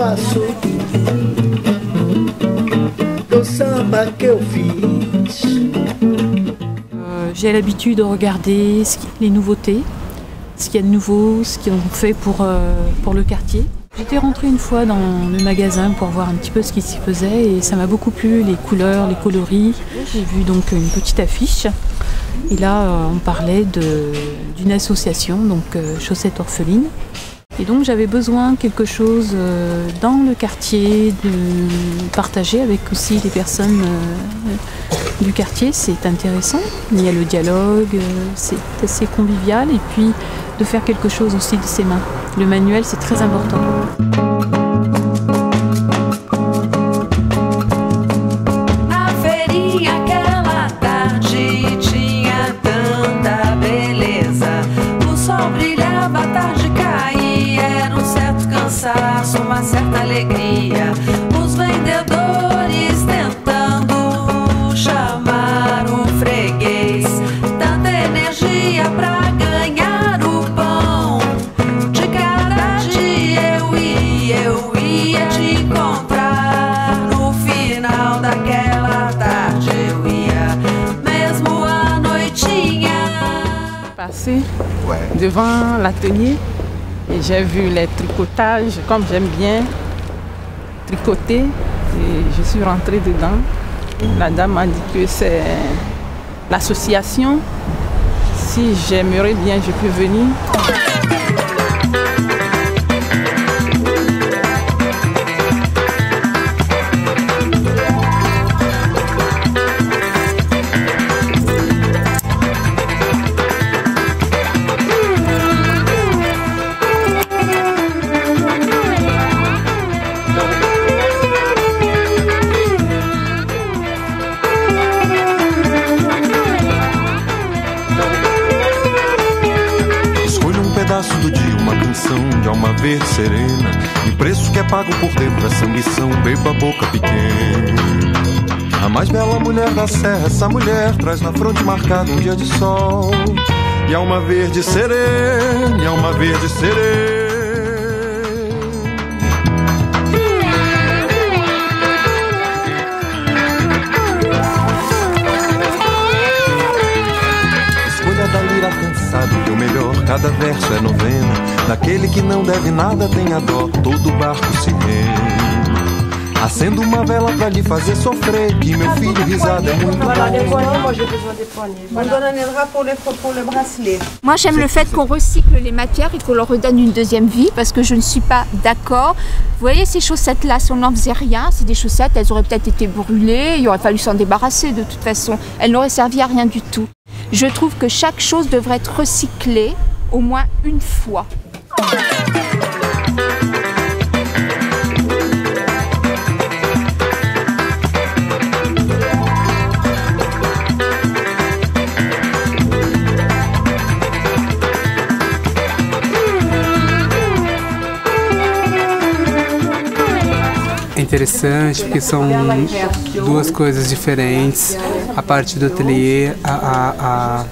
faço do samba que eu fiz. J'ai l'habitude de regarder les nouveautés, ce qu'il y a de nouveau, ce qu'ils ont fait pour le quartier. J'étais rentrée une fois dans le magasin pour voir un petit peu ce qui s'y faisait et ça m'a beaucoup plu, les couleurs, les coloris. J'ai vu donc une petite affiche et là on parlait d'une association, donc Chaussettes Orphelines. Et donc j'avais besoin de quelque chose dans le quartier, de partager avec aussi les personnes du quartier. C'est intéressant, il y a le dialogue, c'est assez convivial et puis de faire quelque chose aussi de ses mains. Le manuel, c'est très important. Na feirinha aquela tarde tinha tanta beleza. O sol brilhava, a tarde caía, era um certo cansaço, uma certa alegria. Os vendedores tentando chamar o freguês, tanta energia pra ganhar o pão. De cada dia eu ia te encontrar. No final daquela tarde eu ia, mesmo à noitinha. Passé devant l'atelier et j'ai vu les tricotages, comme j'aime bien tricoter, et je suis rentrée dedans. La dame m'a dit que c'est l'association. Si j'aimerais bien, je peux venir. Do dia, uma canção de alma verde serena, e o preço que é pago por dentro essa ambição, beba a boca pequena. A mais bela mulher da serra, essa mulher traz na fronte marcado um dia de sol, e alma verde serena, e alma verde serena. Da lira cansado que o melhor, cada verso é novena. Daquele que não deve nada tem a dó, todo barco se rende. Acendo uma vela pra lhe fazer sofrer, que meu filho risada é muito bom. Moi j'aime le fait qu'on recycle les matières et qu'on leur redonne une deuxième vie parce que je ne suis pas d'accord. Vous voyez ces chaussettes là, si on n'en faisait rien, c'est des chaussettes, elles auraient peut-être été brûlées, il aurait fallu s'en débarrasser de toute façon. Elles n'auraient servi à rien du tout. Je trouve que chaque chose devrait être recyclée au moins une fois. É interessante porque são duas coisas diferentes. A parte do ateliê, a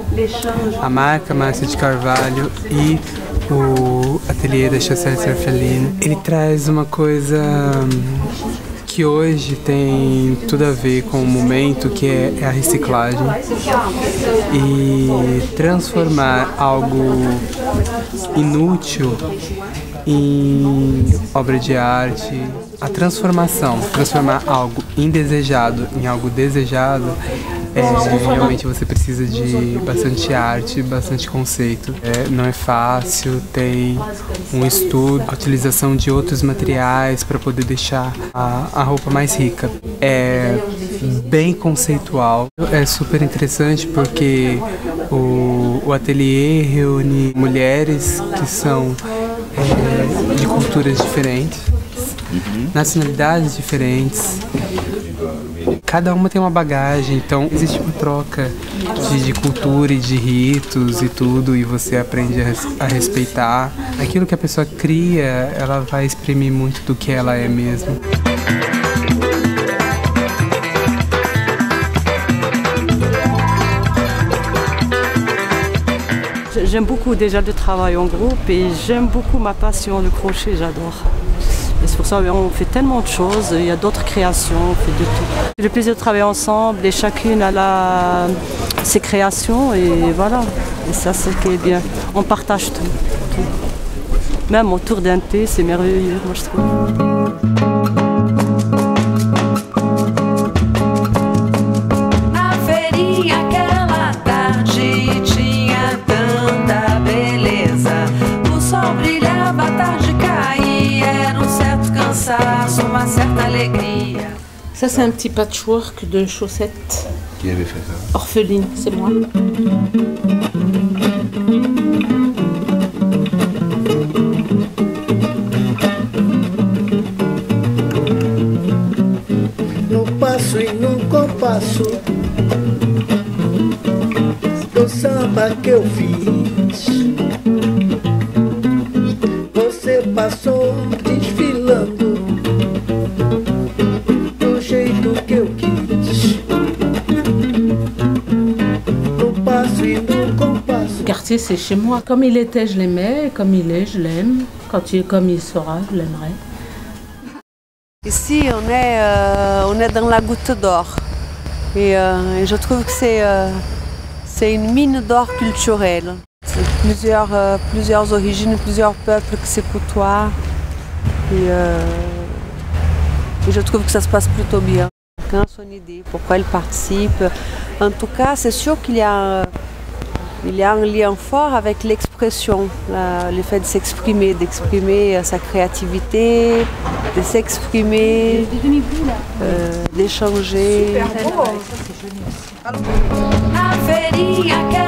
marca Márcia de Carvalho e o ateliê da Chaussettes Orphelines. Ele traz uma coisa que hoje tem tudo a ver com o momento, que é a reciclagem. E transformar algo inútil em obra de arte. A transformação, transformar algo indesejado em algo desejado, realmente você precisa de bastante arte, bastante conceito. Não é fácil, tem um estudo, a utilização de outros materiais para poder deixar a roupa mais rica. É bem conceitual, é super interessante porque o ateliê reúne mulheres que são de culturas diferentes, nacionalidades diferentes. Cada uma tem uma bagagem, então existe uma troca de cultura e de ritos e tudo, e você aprende a respeitar. Aquilo que a pessoa cria, ela vai exprimir muito do que ela é mesmo. J'aime beaucoup déjà le travail en groupe et j'aime beaucoup ma passion, le crochet, j'adore. Et c'est pour ça qu'on fait tellement de choses, il y a d'autres créations, on fait de tout. C'est le plaisir de travailler ensemble et chacune a ses créations et voilà. Et ça, c'est ce qui est bien. On partage tout. Même autour d'un thé, c'est merveilleux, moi je trouve. Ça, c'est un petit patchwork de chaussettes. Qui avait fait ça? Orpheline, c'est moi. No passo e no compasso do samba que eu fiz, você passou desfilando do jeito que eu quis. No passo e no compasso. Le quartier, c'est chez moi. Comme il était, je l'aimais. Comme il est, je l'aime. Quand il est comme il sera, je l'aimerai. Ici, on est dans la Goutte d'Or. Et je trouve que c'est une mine d'or culturelle. C'est plusieurs origines, plusieurs peuples qui se côtoient. Et je trouve que ça se passe plutôt bien. Chacun a son idée, pourquoi il participe. En tout cas, c'est sûr qu'il y a un lien fort avec l'expression, le fait de s'exprimer, d'exprimer sa créativité, de s'exprimer, d'échanger. A feirinha